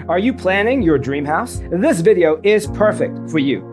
Are you planning your dream house? This video is perfect for you.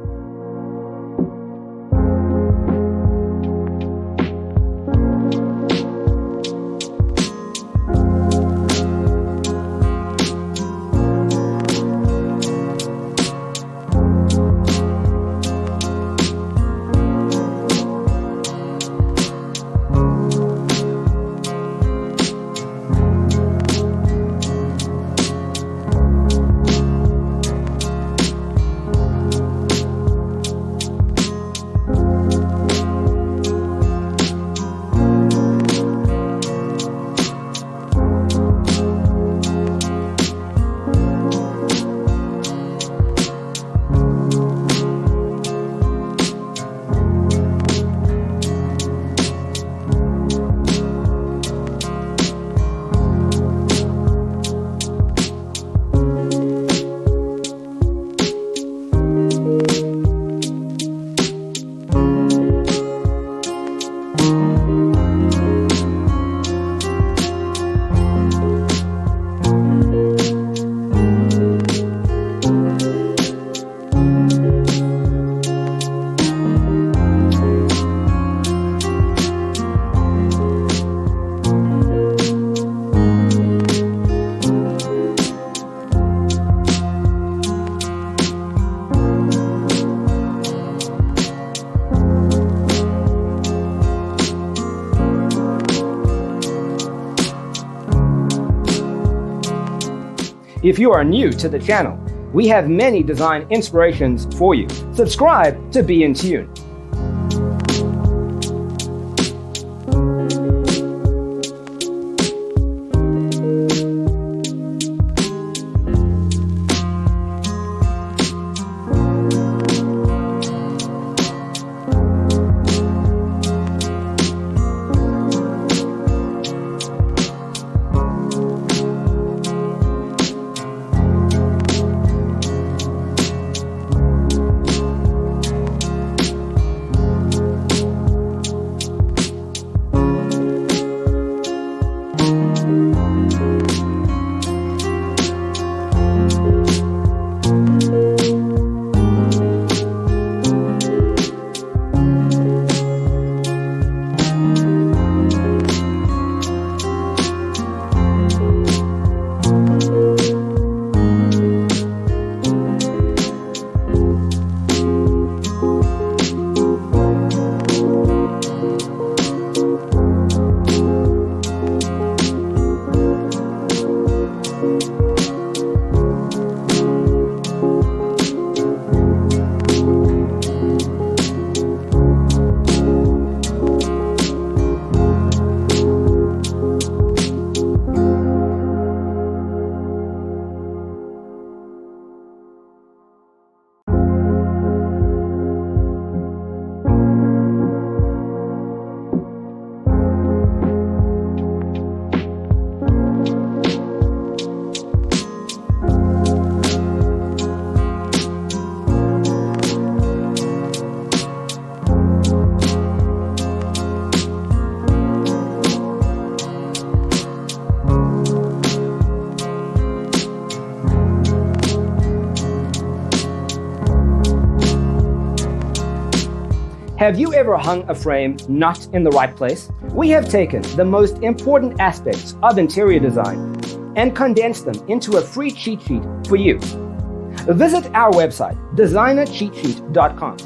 If you are new to the channel, we have many design inspirations for you. Subscribe to be in tune. Have you ever hung a frame not in the right place? We have taken the most important aspects of interior design and condensed them into a free cheat sheet for you. Visit our website, designercheatsheet.com.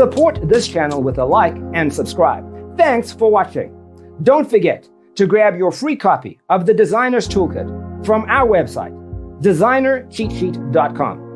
Support this channel with a like and subscribe. Thanks for watching. Don't forget to grab your free copy of the Designer's Toolkit from our website, designercheatsheet.com.